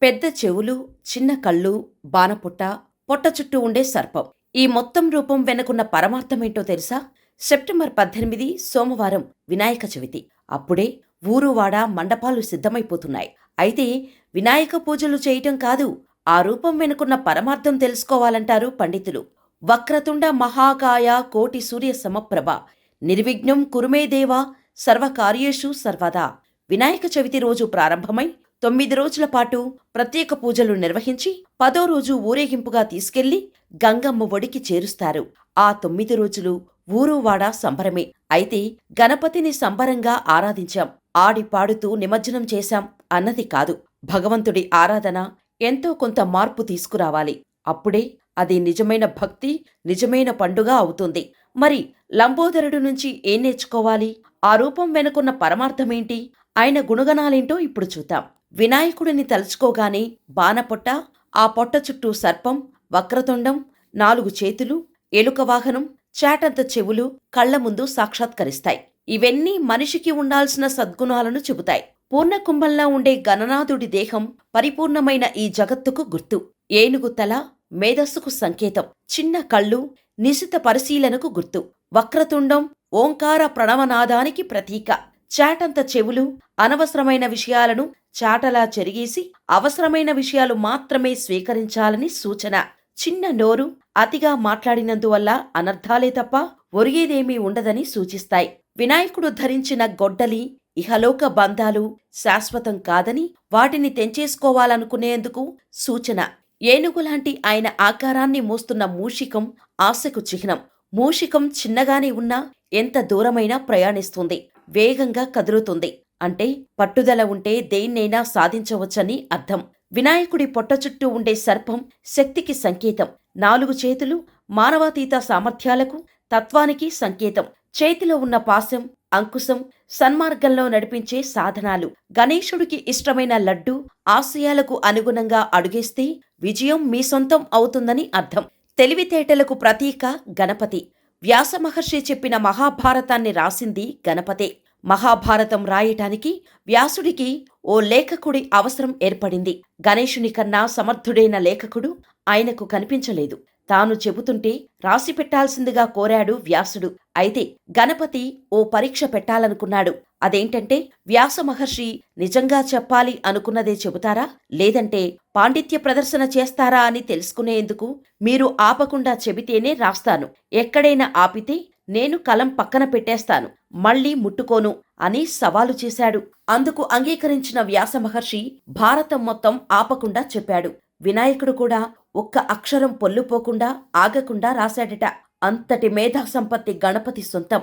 పెద్ద చెవులు, చిన్న కళ్ళు, బాణపుట్ట, పొట్ట చుట్టూ ఉండే సర్పం. ఈ మొత్తం రూపం వెనుకున్న పరమార్థమేంటో తెలుసా? సెప్టెంబర్ 18 సోమవారం వినాయక చవితి. అప్పుడే ఊరువాడ మండపాలు సిద్ధమైపోతున్నాయి. అయితే వినాయక పూజలు చేయటం కాదు, ఆ రూపం వెనుకున్న పరమార్థం తెలుసుకోవాలంటారు పండితులు. వక్రతుండ మహాకాయ కోటి సూర్య సమప్రభ నిర్విఘ్నం కురుమే దేవా సర్వకార్యేషు సర్వదా. వినాయక చవితి రోజు ప్రారంభమై 9 రోజుల పాటు ప్రత్యేక పూజలు నిర్వహించి 10వ రోజు ఊరేగింపుగా తీసుకెళ్లి గంగమ్మ ఒడికి చేరుస్తారు. ఆ 9 రోజులు ఊరువాడ సంబరమే. అయితే గణపతిని సంబరంగా ఆరాధించాం, ఆడి పాడుతూ నిమజ్జనం చేశాం అన్నది కాదు. భగవంతుడి ఆరాధన ఎంతో కొంత మార్పు తీసుకురావాలి. అప్పుడే అది నిజమైన భక్తి, నిజమైన పండుగ అవుతుంది. మరి లంబోదరుడు నుంచి ఏం నేర్చుకోవాలి? ఆ రూపం వెనుకున్న పరమార్థమేంటి? ఆయన గుణగణాలేంటో ఇప్పుడు చూద్దాం. వినాయకుడిని తలుచుకోగానే బాణపొట్ట, ఆ పొట్ట చుట్టూ సర్పం, వక్రతుండం, 4 చేతులు, ఎలుక వాహనం, చాటంత చెవులు కళ్ల ముందు సాక్షాత్కరిస్తాయి. ఇవన్నీ మనిషికి ఉండాల్సిన సద్గుణాలను చెబుతాయి. పూర్ణకుంభంలా ఉండే గణనాథుడి దేహం పరిపూర్ణమైన ఈ జగత్తుకు గుర్తు. ఏనుగు తల మేధస్సుకు సంకేతం. చిన్న కళ్ళు నిశిత పరిశీలనకు గుర్తు. వక్రతుండం ఓంకార ప్రణవనాదానికి ప్రతీక. చాటంత చెవులు అనవసరమైన విషయాలను చాటలా చెరిగేసి అవసరమైన విషయాలు మాత్రమే స్వీకరించాలని సూచన. చిన్న నోరు అతిగా మాట్లాడినందువల్ల అనర్థాలే తప్ప ఒరిగేదేమీ ఉండదని సూచిస్తాయి. వినాయకుడు ధరించిన గొడ్డలి ఇహలోక బంధాలు శాశ్వతం కాదని, వాటిని తెంచేసుకోవాలనుకునేందుకు సూచన. ఏనుగులాంటి ఆయన ఆకారాన్ని మోస్తున్న మూషికం ఆశకు చిహ్నం. మూషికం చిన్నగానే ఉన్నా ఎంత దూరమైనా ప్రయాణిస్తుంది, వేగంగా కదులుతుంది. అంటే పట్టుదల ఉంటే దేన్నైనా సాధించవచ్చని అర్థం. వినాయకుడి పొట్ట చుట్టూ ఉండే సర్పం శక్తికి సంకేతం. 4 చేతులు మానవాతీత సామర్థ్యాలకు, తత్వానికి సంకేతం. చేతిలో ఉన్న పాశం, అంకుశం సన్మార్గంలో నడిపించే సాధనాలు. గణేశుడికి ఇష్టమైన లడ్డు ఆశయాలకు అనుగుణంగా అడుగేస్తే విజయం మీ సొంతం అవుతుందని అర్థం. తెలివితేటలకు ప్రతీక గణపతి. వ్యాసమహర్షి చెప్పిన మహాభారతాన్ని రాసింది గణపతే. మహాభారతం రాయటానికి వ్యాసుడికి ఓ లేఖకుడి అవసరం ఏర్పడింది. గణేశుని కన్నా సమర్థుడైన లేఖకుడు ఆయనకు కనిపించలేదు. తాను చెబుతుంటే రాసిపెట్టాల్సిందిగా కోరాడు వ్యాసుడు. అయితే గణపతి ఓ పరీక్ష పెట్టాలనుకున్నాడు. అదేంటంటే, వ్యాసమహర్షి నిజంగా చెప్పాలి అనుకున్నదే చెబుతారా, లేదంటే పాండిత్య ప్రదర్శన చేస్తారా అని తెలుసుకునేందుకు మీరు ఆపకుండా చెబితేనే రాస్తాను, ఎక్కడైనా ఆపితే నేను కలం పక్కన పెట్టేస్తాను, మళ్లీ ముట్టుకోను అని సవాలు చేశాడు. అందుకు అంగీకరించిన వ్యాసమహర్షి భారతం మొత్తం ఆపకుండా చెప్పాడు. వినాయకుడు కూడా ఒక్క అక్షరం పొల్లుపోకుండా ఆగకుండా రాశాడట. అంతటి మేధా సంపత్తి గణపతి సొంతం.